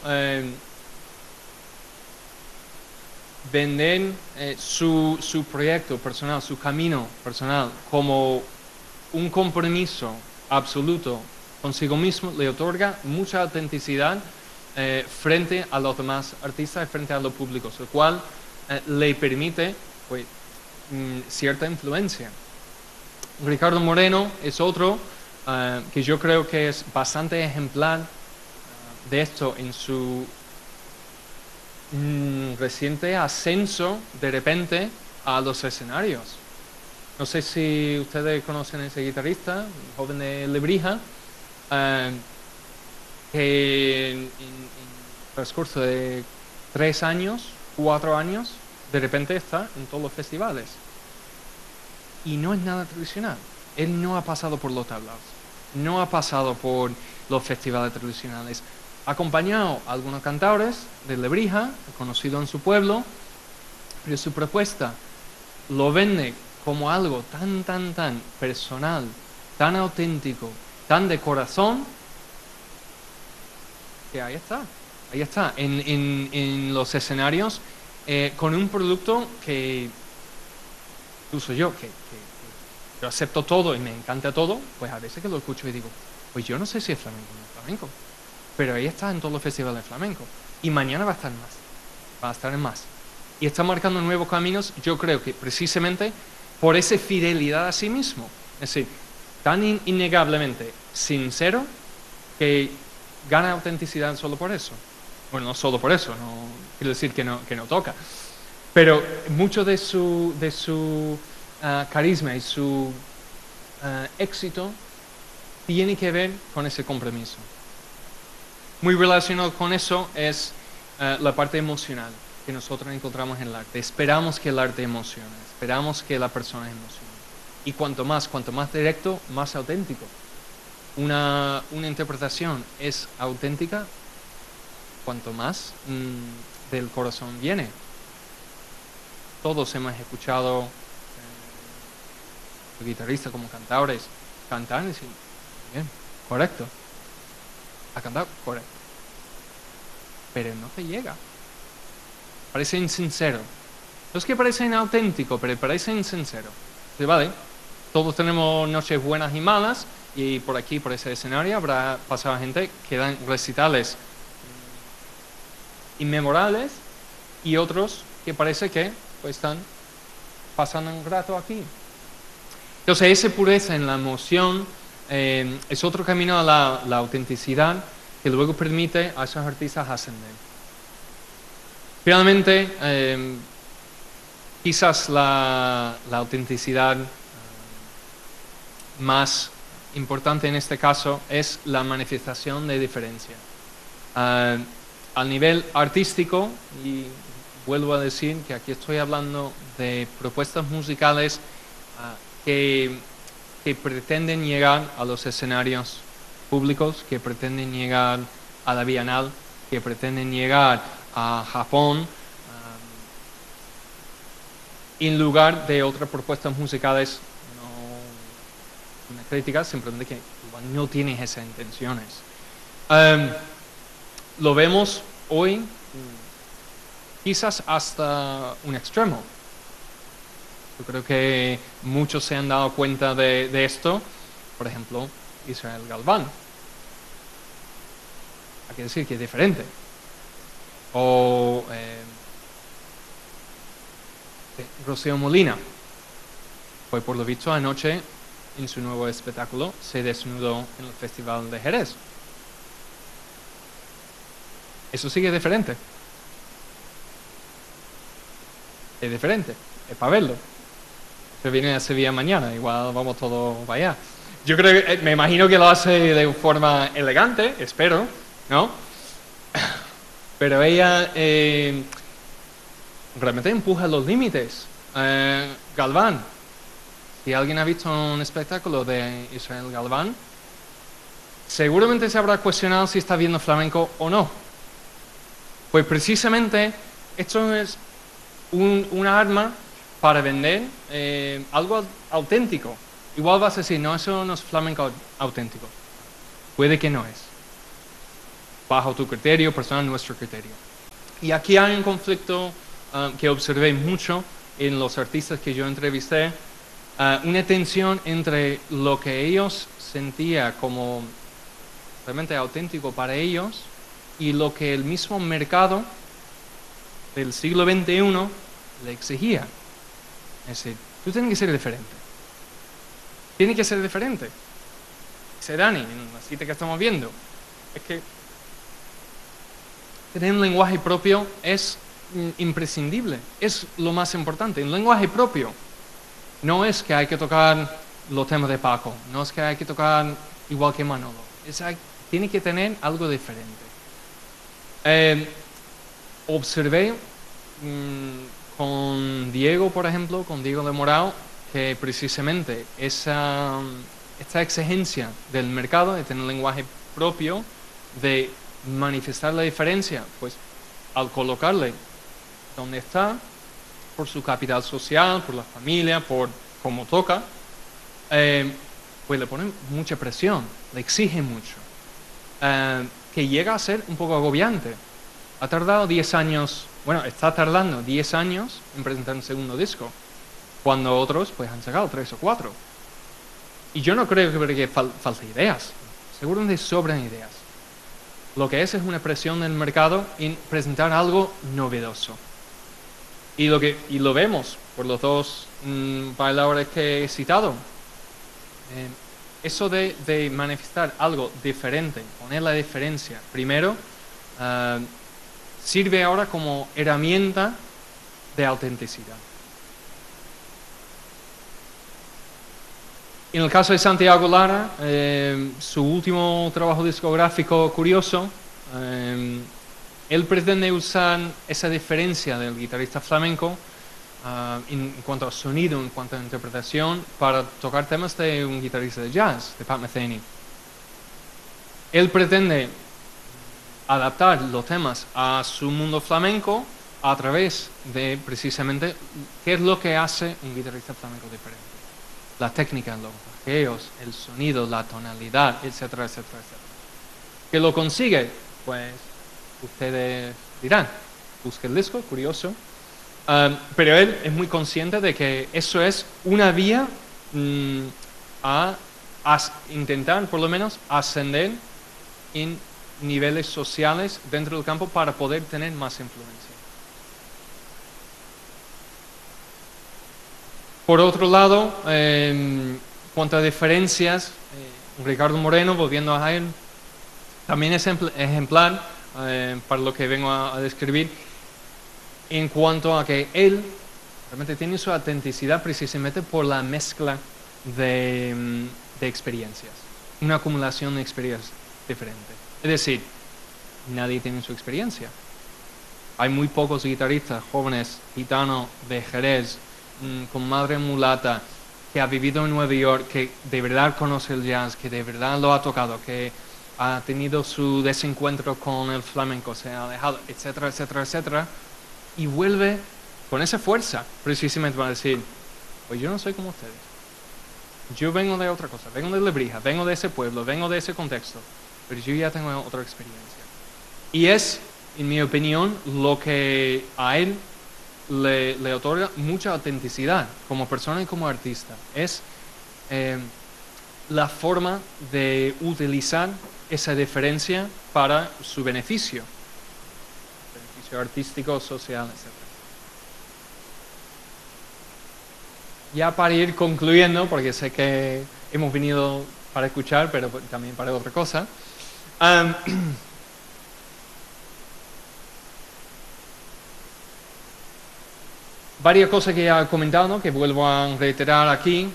vender su proyecto personal, su camino personal, como un compromiso absoluto consigo mismo, le otorga mucha autenticidad frente a los demás artistas, frente a los públicos, lo cual le permite pues, cierta influencia. Ricardo Moreno es otro que yo creo que es bastante ejemplar de esto en su reciente ascenso de repente a los escenarios. No sé si ustedes conocen a ese guitarrista, joven de Lebrija, que en transcurso de 3 años, 4 años, de repente está en todos los festivales. Y no es nada tradicional. Él no ha pasado por los tablaos, no ha pasado por los festivales tradicionales. Ha acompañado a algunos cantadores de Lebrija, conocido en su pueblo, pero su propuesta lo vende como algo tan personal, tan auténtico, tan de corazón, que ahí está, en los escenarios, con un producto que incluso yo, que yo acepto todo y me encanta todo, pues a veces que lo escucho y digo, pues yo no sé si es flamenco o no es flamenco, pero ahí está en todos los festivales de flamenco, y mañana va a estar en más, y está marcando nuevos caminos, yo creo que precisamente por esa fidelidad a sí mismo, es decir, tan innegablemente sincero que gana autenticidad solo por eso. Bueno, no solo por eso, no quiero decir que no toca, pero mucho de su carisma y su éxito tiene que ver con ese compromiso. Muy relacionado con eso es la parte emocional que nosotros encontramos en el arte. Esperamos que el arte emocione, esperamos que la persona emocione. Y cuanto más directo, más auténtico. Una interpretación es auténtica cuanto más del corazón viene. Todos hemos escuchado guitarristas como cantadores cantar y decir, bien, correcto, ha cantado correcto, pero no te llega, parece insincero. No es que parece inauténtico, pero parece insincero. Entonces, vale, todos tenemos noches buenas y malas, y por aquí, por ese escenario, habrá pasado gente que dan recitales inmemorables y otros que parece que pues, están pasando un rato aquí. Entonces, esa pureza en la emoción es otro camino a la autenticidad que luego permite a esos artistas ascender. Finalmente, quizás la autenticidad más importante en este caso es la manifestación de diferencia. Al nivel artístico, y vuelvo a decir que aquí estoy hablando de propuestas musicales que pretenden llegar a los escenarios públicos, que pretenden llegar a la Bienal, que pretenden llegar a Japón, en lugar de otras propuestas musicales, no una crítica, simplemente que igual no tienes esas intenciones. Lo vemos hoy, quizás hasta un extremo. Yo creo que muchos se han dado cuenta de esto, por ejemplo, Israel Galván. Hay que decir que es diferente. O Rocío Molina, pues por lo visto anoche en su nuevo espectáculo se desnudó en el Festival de Jerez. Eso sí que es diferente. Es diferente, es para verlo. Se viene a Sevilla mañana, igual vamos todos para allá. Yo creo que, me imagino que lo hace de forma elegante, espero, ¿no? Pero ella realmente empuja los límites. Galván, si alguien ha visto un espectáculo de Israel Galván, seguramente se habrá cuestionado si está viendo flamenco o no. Pues precisamente esto es una arma para vender algo auténtico. Igual vas a decir, no, eso no es flamenco auténtico. Puede que no es. Bajo tu criterio, personal, nuestro criterio. Y aquí hay un conflicto que observé mucho en los artistas que yo entrevisté, una tensión entre lo que ellos sentían como realmente auténtico para ellos y lo que el mismo mercado del siglo XXI le exigía. Es decir, tú tienes que ser diferente. Tiene que ser diferente. Dice Dani, en la cita que estamos viendo, es que tener un lenguaje propio es imprescindible, es lo más importante. Un lenguaje propio no es que hay que tocar los temas de Paco, no es que hay que tocar igual que Manolo, tiene que tener algo diferente. Observé con Diego, por ejemplo, con Diego de Morao, que precisamente esta exigencia del mercado de tener un lenguaje propio, de manifestar la diferencia, pues al colocarle donde está, por su capital social, por la familia, por cómo toca, pues le pone mucha presión, le exige mucho, que llega a ser un poco agobiante. Ha tardado 10 años, bueno, está tardando 10 años en presentar un segundo disco, cuando otros pues han sacado 3 o 4. Y yo no creo que falte ideas, seguramente sobran ideas. Lo que es una presión del mercado en presentar algo novedoso. Y lo vemos por los dos bailadores que he citado. Eso de manifestar algo diferente, poner la diferencia, primero, sirve ahora como herramienta de autenticidad. En el caso de Santiago Lara, su último trabajo discográfico curioso, él pretende usar esa diferencia del guitarrista flamenco en cuanto a sonido, en cuanto a interpretación, para tocar temas de un guitarrista de jazz, de Pat Metheny. Él pretende adaptar los temas a su mundo flamenco a través de precisamente qué es lo que hace un guitarrista flamenco diferente. La técnica, los bajeos, el sonido, la tonalidad, etcétera, etcétera, etcétera. ¿Que lo consigue? Pues ustedes dirán, busque el disco, curioso. Pero él es muy consciente de que eso es una vía a intentar, por lo menos, ascender en niveles sociales dentro del campo para poder tener más influencia. Por otro lado, cuanto a diferencias, Ricardo Moreno, volviendo a él, también es ejemplar para lo que vengo a describir, en cuanto a que él realmente tiene su autenticidad precisamente por la mezcla de experiencias, una acumulación de experiencias diferentes. Es decir, nadie tiene su experiencia. Hay muy pocos guitarristas jóvenes, gitanos de Jerez, con madre mulata, que ha vivido en Nueva York, que de verdad conoce el jazz, que de verdad lo ha tocado, que ha tenido su desencuentro con el flamenco, se ha alejado, etcétera, etcétera, etcétera, y vuelve con esa fuerza, precisamente para decir, pues yo no soy como ustedes. Yo vengo de otra cosa, vengo de Lebrija, vengo de ese pueblo, vengo de ese contexto, pero yo ya tengo otra experiencia. Y es, en mi opinión, lo que a él le otorga mucha autenticidad como persona y como artista. Es la forma de utilizar esa diferencia para su beneficio artístico, social, etc. Ya para ir concluyendo, porque sé que hemos venido para escuchar, pero también para otra cosa. Varias cosas que ya he comentado, ¿no?, que vuelvo a reiterar aquí.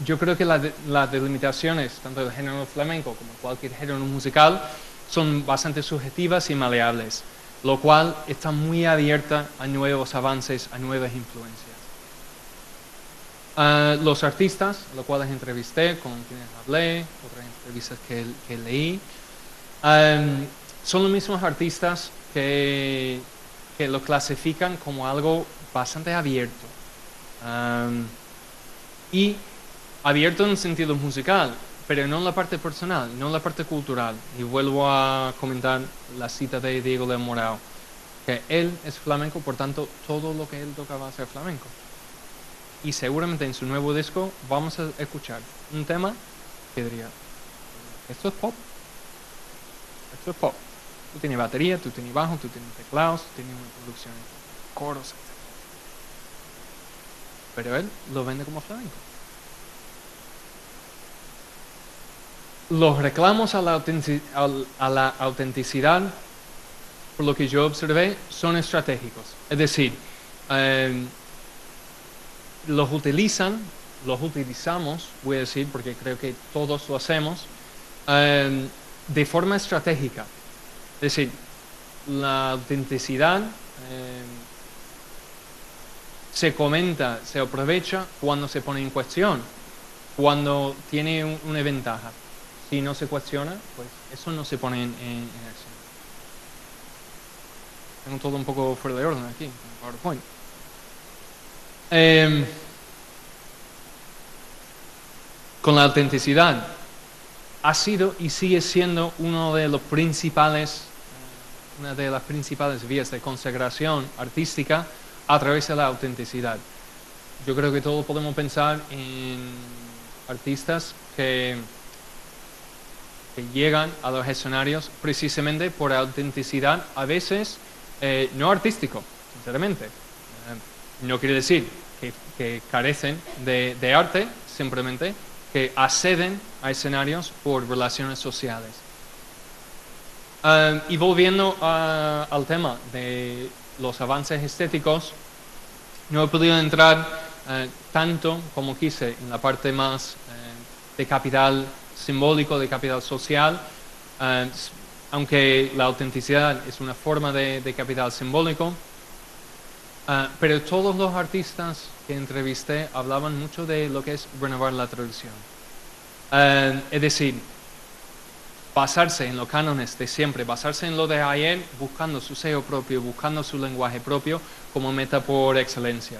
Yo creo que las delimitaciones, tanto del género flamenco como cualquier género musical, son bastante subjetivas y maleables, lo cual está muy abierta a nuevos avances, a nuevas influencias. Los artistas, los cuales entrevisté, con quienes hablé, otras entrevistas que leí, son los mismos artistas que lo clasifican como algo bastante abierto. Y abierto en el sentido musical, pero no en la parte personal, no en la parte cultural. Y vuelvo a comentar la cita de Diego del Morao, que él es flamenco, por tanto, todo lo que él toca va a ser flamenco. Y seguramente en su nuevo disco vamos a escuchar un tema que diría, esto es pop, esto es pop. Tú tienes batería, tú tienes bajo, tú tienes teclados, tú tienes una producción, coros, etc. Pero él lo vende como flamenco. Los reclamos a la autenticidad, por lo que yo observé, son estratégicos. Es decir, los utilizamos, voy a decir, porque creo que todos lo hacemos, de forma estratégica. Es decir, la autenticidad se comenta, se aprovecha cuando se pone en cuestión, cuando tiene una ventaja. Si no se cuestiona, pues eso no se pone en acción. Tengo todo un poco fuera de orden aquí, en PowerPoint. Con la autenticidad ha sido y sigue siendo una de las principales vías de consagración artística a través de la autenticidad. Yo creo que todos podemos pensar en artistas que llegan a los escenarios precisamente por autenticidad, a veces no artístico, sinceramente. No quiere decir que carecen de arte, simplemente que acceden a escenarios por relaciones sociales. Y volviendo al tema de los avances estéticos, no he podido entrar tanto como quise en la parte más de capital simbólico, de capital social, aunque la autenticidad es una forma de capital simbólico, pero todos los artistas que entrevisté hablaban mucho de lo que es renovar la tradición. Es decir, basarse en los cánones de siempre, basarse en lo de ayer, buscando su sello propio, buscando su lenguaje propio como meta por excelencia.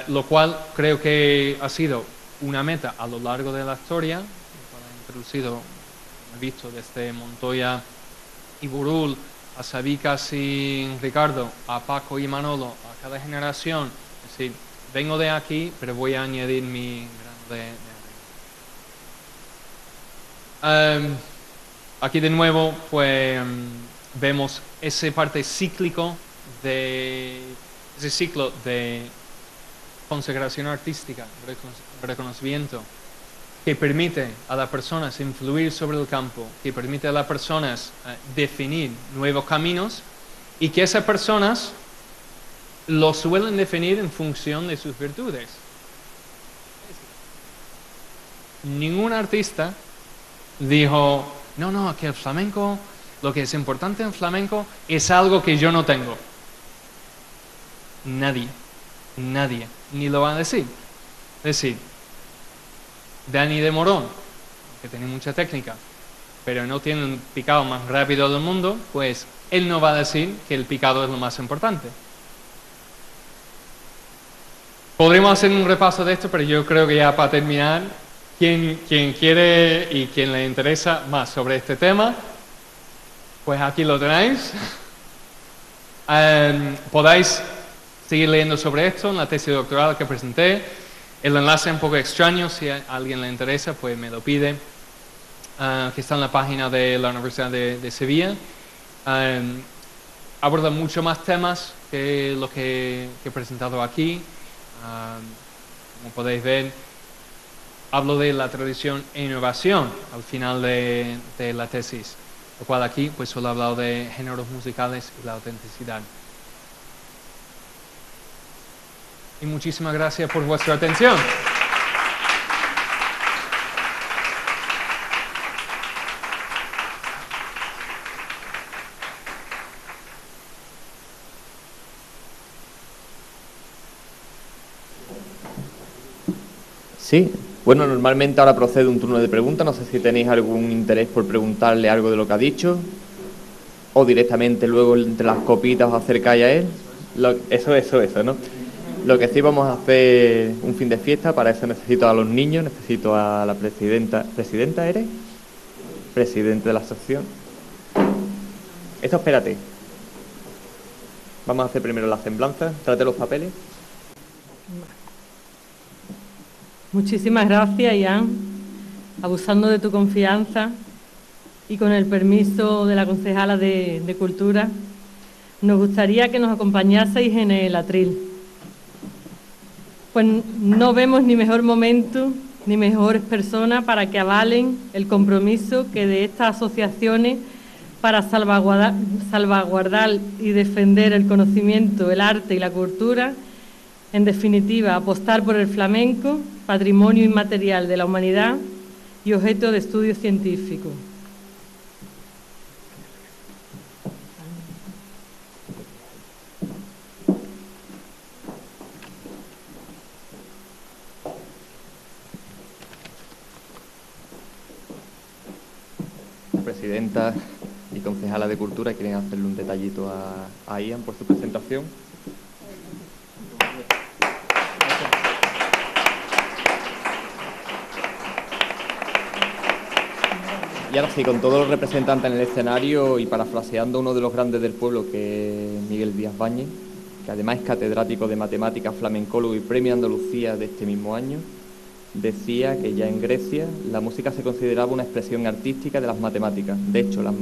Lo cual creo que ha sido una meta a lo largo de la historia, introducido, he visto desde Montoya y Burul, a Sabicas y Ricardo, a Paco y Manolo, a cada generación. Es decir, vengo de aquí, pero voy a añadir mi grano de arena. Aquí de nuevo, pues vemos ese parte cíclico ese ciclo de consagración artística, reconocimiento que permite a las personas influir sobre el campo, que permite a las personas definir nuevos caminos y que esas personas lo suelen definir en función de sus virtudes. Ningún artista dijo, no, que el flamenco, lo que es importante en flamenco es algo que yo no tengo. Nadie, ni lo va a decir. Es decir, Dani de Morón, que tiene mucha técnica, pero no tiene el picado más rápido del mundo, pues él no va a decir que el picado es lo más importante. Podremos hacer un repaso de esto, pero yo creo que ya para terminar, quien quiere y quien le interesa más sobre este tema, pues aquí lo tenéis. Podáis seguir leyendo sobre esto en la tesis doctoral que presenté. El enlace es un poco extraño, si a alguien le interesa, pues me lo pide, que está en la página de la Universidad de Sevilla. Aborda mucho más temas que los que he presentado aquí. Como podéis ver, hablo de la tradición e innovación al final de la tesis, lo cual aquí pues solo he hablado de géneros musicales y la autenticidad. Y muchísimas gracias por vuestra atención. Sí, bueno, normalmente ahora procede un turno de preguntas. No sé si tenéis algún interés por preguntarle algo de lo que ha dicho, o directamente luego entre las copitas os acercáis a él. Eso, ¿no? Lo que sí, vamos a hacer un fin de fiesta. Para eso necesito a los niños, necesito a la presidenta. ¿Presidenta eres? Presidente de la asociación. Esto, espérate. Vamos a hacer primero la semblanza. Trate los papeles. Muchísimas gracias, Ian. Abusando de tu confianza y con el permiso de la concejala de Cultura, nos gustaría que nos acompañaseis en el atril. Pues no vemos ni mejor momento ni mejores personas para que avalen el compromiso que de estas asociaciones para salvaguardar y defender el conocimiento, el arte y la cultura. En definitiva, apostar por el flamenco, patrimonio inmaterial de la humanidad y objeto de estudio científico. Presidenta y concejala de Cultura quieren hacerle un detallito a Ian por su presentación. Y ahora sí, con todos los representantes en el escenario y parafraseando a uno de los grandes del pueblo, que es Miguel Díaz Báñez, que además es catedrático de matemáticas, flamencólogo y premio Andalucía de este mismo año, decía que ya en Grecia la música se consideraba una expresión artística de las matemáticas. De hecho, los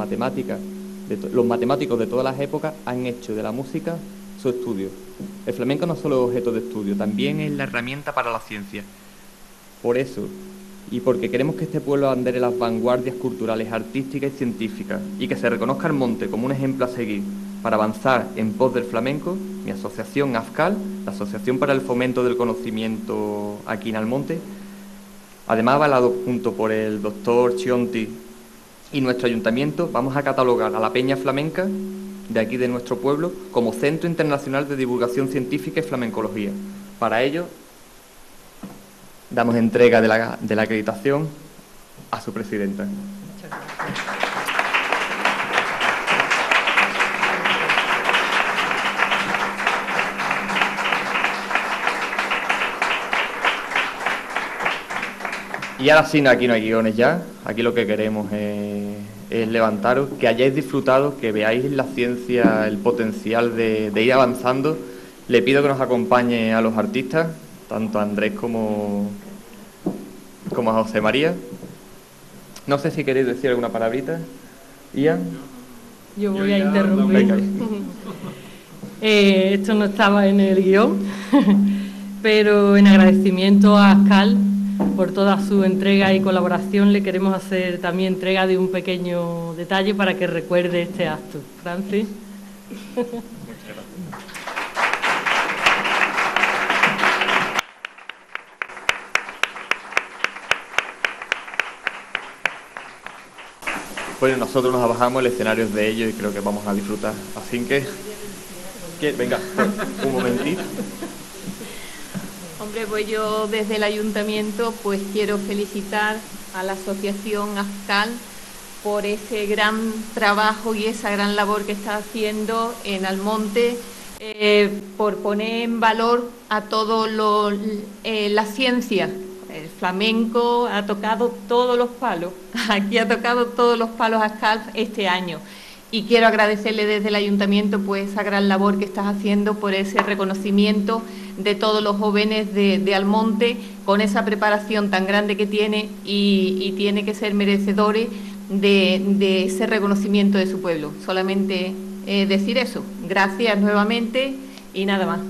matemáticos de todas las épocas han hecho de la música su estudio. El flamenco no solo es objeto de estudio, también es la herramienta para la ciencia. Por eso, y porque queremos que este pueblo andere las vanguardias culturales, artísticas y científicas, y que se reconozca el monte como un ejemplo a seguir para avanzar en pos del flamenco, mi asociación AFCAL, la Asociación para el Fomento del Conocimiento aquí en Almonte, además avalado junto por el doctor Chionti y nuestro ayuntamiento, vamos a catalogar a la Peña Flamenca de aquí de nuestro pueblo como Centro Internacional de Divulgación Científica y Flamencología. Para ello, damos entrega de la acreditación a su presidenta. Y ahora sí, aquí no hay guiones ya. Aquí lo que queremos es levantaros, que hayáis disfrutado, que veáis la ciencia, el potencial de ir avanzando. Le pido que nos acompañe a los artistas, tanto a Andrés como a José María. No sé si queréis decir alguna palabrita. Ian. Yo voy a interrumpir. Esto no estaba en el guión, pero en agradecimiento a AFCAL por toda su entrega y colaboración, le queremos hacer también entrega de un pequeño detalle para que recuerde este acto. Francis. Bueno, nosotros nos bajamos, el escenario es de ellos y creo que vamos a disfrutar. Así que venga, un momentito. Hombre, pues yo desde el ayuntamiento pues quiero felicitar a la asociación AFCAL por ese gran trabajo y esa gran labor que está haciendo en Almonte, por poner en valor a todo la ciencia. El flamenco ha tocado todos los palos, aquí ha tocado todos los palos AFCAL este año. Y quiero agradecerle desde el ayuntamiento pues esa gran labor que estás haciendo por ese reconocimiento de todos los jóvenes de Almonte, con esa preparación tan grande que tiene y tiene que ser merecedores de ese reconocimiento de su pueblo. Solamente decir eso. Gracias nuevamente y nada más.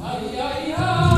Ay, ay, ay.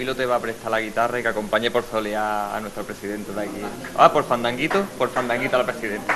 copilote va a prestar la guitarra y que acompañe por soleá a nuestro presidente de aquí. Por fandanguito a la presidenta.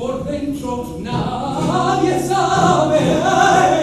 por dentro nadie sabe.